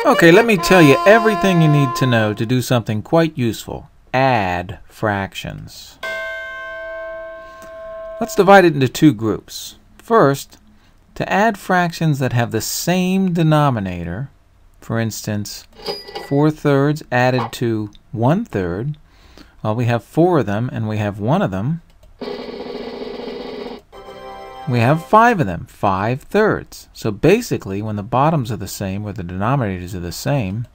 Okay, let me tell you everything you need to know to do something quite useful. Add fractions. Let's divide it into two groups. First, to add fractions that have the same denominator, for instance, 4/3 added to 1/3, well, we have 4 of them and we have 1 of them. We have 5 of them, 5/3. So basically, when the bottoms are the same or the denominators are the same,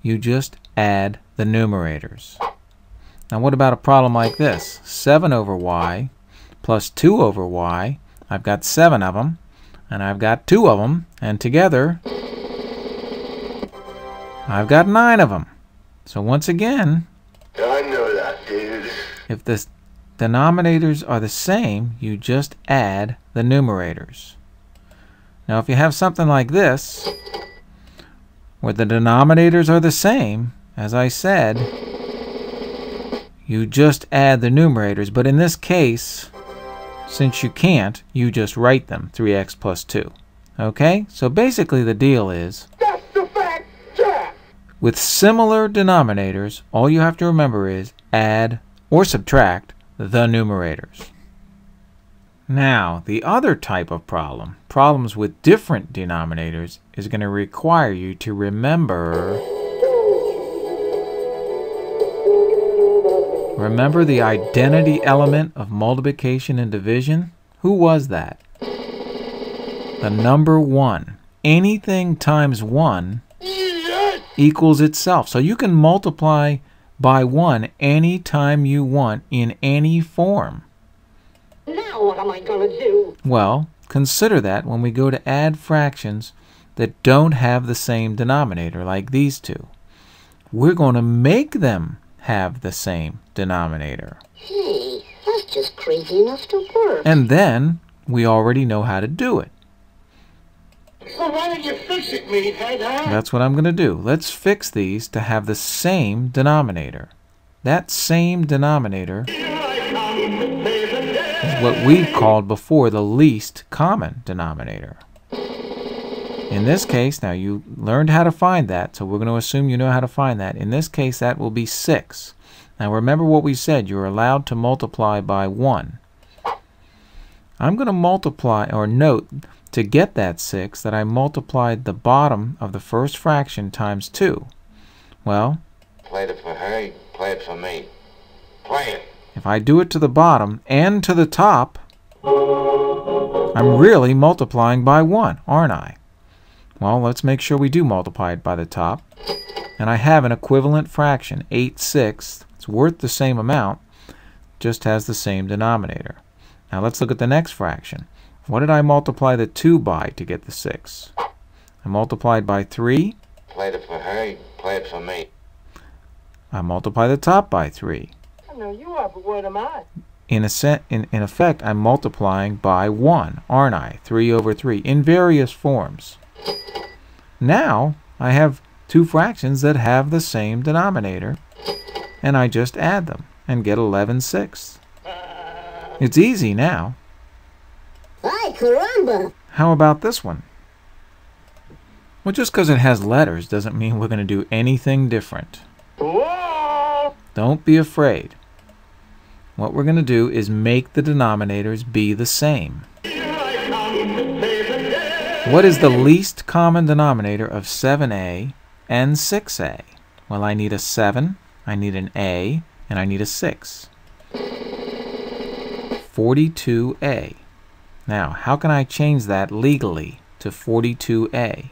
you just add the numerators. Now what about a problem like this? 7 over y plus 2 over y. I've got 7 of them, and I've got 2 of them, and together I've got 9 of them. So once again, I know that, dude. if the denominators are the same, you just add the numerators. Now if you have something like this, where the denominators are the same, as I said, you just add the numerators. But in this case, since you can't, you just write them, 3x plus 2. Okay? So basically the deal is, That's the fact, Jack. with similar denominators, all you have to remember is add or subtract the numerators. Now, the other type of problem, problems with different denominators, is going to require you to remember the identity element of multiplication and division. Who was that? The number 1. Anything times 1 equals itself. So you can multiply by 1 anytime you want in any form. Now what am I going to do? Well, consider that when we go to add fractions that don't have the same denominator, like these two. We're going to make them have the same denominator. Hey, that's just crazy enough to work. And then we already know how to do it. So why don't you fix it, meathead, huh? That's what I'm going to do. Let's fix these to have the same denominator. That same denominator is what we called before the least common denominator. In this case, now you learned how to find that, so we're going to assume you know how to find that. In this case, that will be 6. Now remember what we said, you're allowed to multiply by 1. I'm going to multiply, or note, to get that 6, that I multiplied the bottom of the first fraction times 2. Well, Played it for her, play it for me. Play it. if I do it to the bottom and to the top, I'm really multiplying by 1, aren't I? Well, let's make sure we do multiply it by the top. And I have an equivalent fraction, 8/6. It's worth the same amount, just has the same denominator. Now let's look at the next fraction. What did I multiply the 2 by to get the 6? I multiplied by 3. Played it for her, play it for me. I multiply the top by 3. I know you are, but what am I? In effect, I'm multiplying by 1, aren't I? 3 over 3, in various forms. Now, I have two fractions that have the same denominator, and I just add them and get 11/6. It's easy now. Ay, caramba! How about this one? Well, just because it has letters doesn't mean we're going to do anything different. Whoa! Don't be afraid. What we're going to do is make the denominators be the same. What is the least common denominator of 7a and 6a? Well, I need a 7, I need an a, and I need a 6. 42a. Now, how can I change that legally to 42a?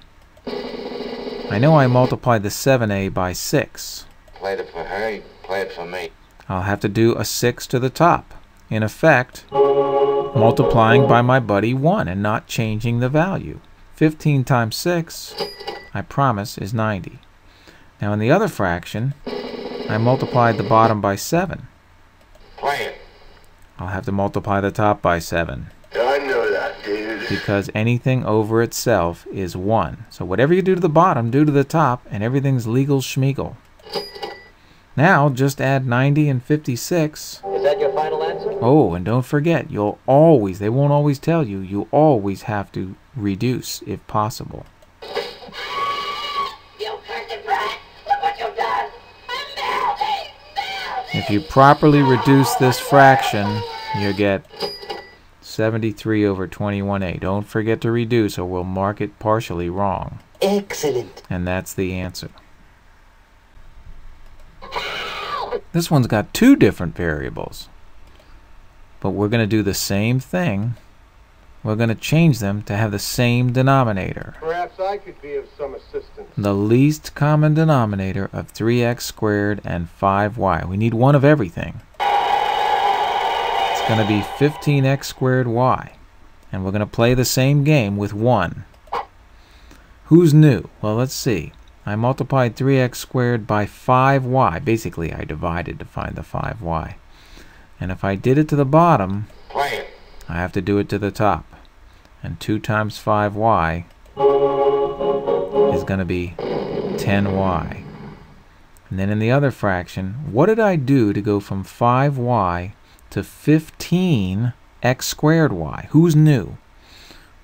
I know I multiplied the 7a by 6. Played it for her, play it for me. I'll have to do a 6 to the top. In effect, multiplying by my buddy 1 and not changing the value. 15 times 6, I promise, is 90. Now in the other fraction, I multiplied the bottom by 7. Play it. I'll have to multiply the top by 7. I know that, dude. Because anything over itself is 1. So whatever you do to the bottom, do to the top, and everything's legal schmeagle. Now, just add 90 and 56. Is that your final answer? Oh, and don't forget, you'll always, they won't always tell you, you always have to reduce if possible. You cursed brat! Look what you've done! I'm melting! If you properly reduce this fraction, you get 73 over 21A. Don't forget to reduce or we'll mark it partially wrong. Excellent. And that's the answer. This one's got two different variables. But we're going to do the same thing. We're going to change them to have the same denominator. Perhaps I could be of some assistance. The least common denominator of 3x squared and 5y. We need one of everything. It's going to be 15x squared y. And we're going to play the same game with 1. Who's new? Well, let's see. I multiplied 3x squared by 5y. Basically, I divided to find the 5y. And if I did it to the bottom, Play it. I have to do it to the top. And 2 times 5y is going to be 10y. And then in the other fraction, what did I do to go from 5y to 15x squared y? Who's new?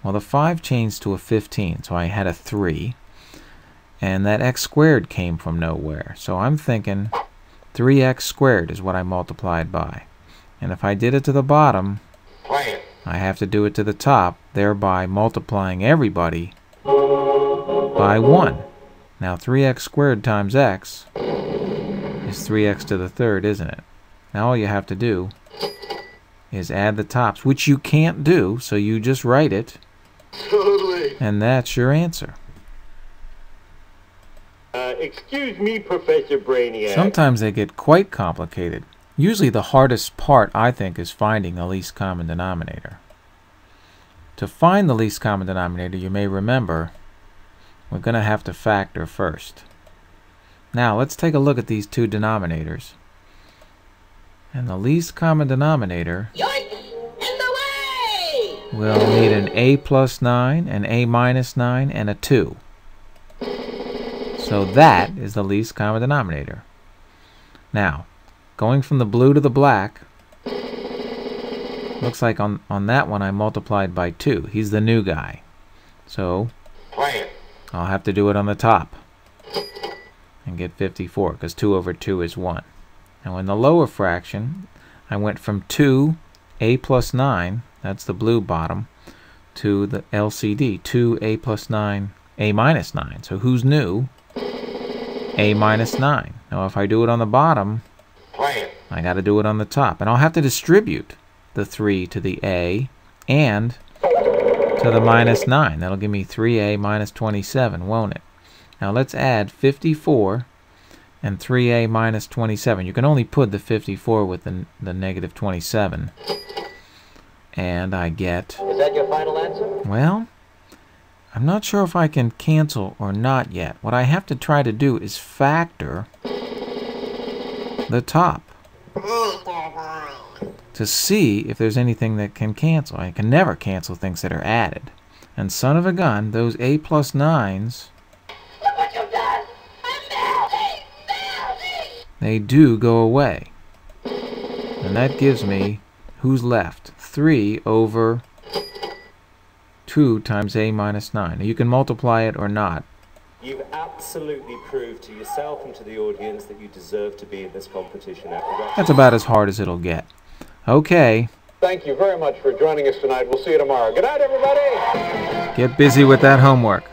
Well, the 5 changed to a 15, so I had a 3. And that x squared came from nowhere. So I'm thinking 3x squared is what I multiplied by. And if I did it to the bottom, Play it. I have to do it to the top, thereby multiplying everybody by 1. Now 3x squared times x is 3x to the third, isn't it? Now all you have to do is add the tops, which you can't do, so you just write it. Totally. And that's your answer. Excuse me, Professor Brainiac. Sometimes they get quite complicated. Usually the hardest part, I think, is finding the least common denominator. To find the least common denominator, you may remember, we're going to have to factor first. Now, let's take a look at these two denominators. And the least common denominator Yoink! In the way! will need an a plus 9, an a minus 9, and a 2. So that is the least common denominator. Now, going from the blue to the black, looks like on that one I multiplied by 2. He's the new guy. So Play it. I'll have to do it on the top and get 54 because 2 over 2 is 1. Now in the lower fraction, I went from 2a plus 9, that's the blue bottom, to the LCD, 2a plus 9, a minus 9. So who's new? A minus 9. Now if I do it on the bottom, Play it. I got to do it on the top. And I'll have to distribute the 3 to the a and to the minus 9. That'll give me 3a minus 27, won't it? Now let's add 54 and 3a minus 27. You can only put the 54 with the negative 27. And I get... Is that your final answer? Well, I'm not sure if I can cancel or not yet. What I have to try to do is factor the top to see if there's anything that can cancel. I can never cancel things that are added. And son of a gun, those a plus 9s, Look what you've done! I'm melting! Melting! they do go away. And that gives me, who's left? 3 over 2 times a minus 9. Now you can multiply it or not. You've absolutely proved to yourself and to the audience that you deserve to be in this competition. That's about as hard as it'll get. Okay, Thank you very much for joining us tonight. We'll see you tomorrow. Good night, everybody. get busy with that homework.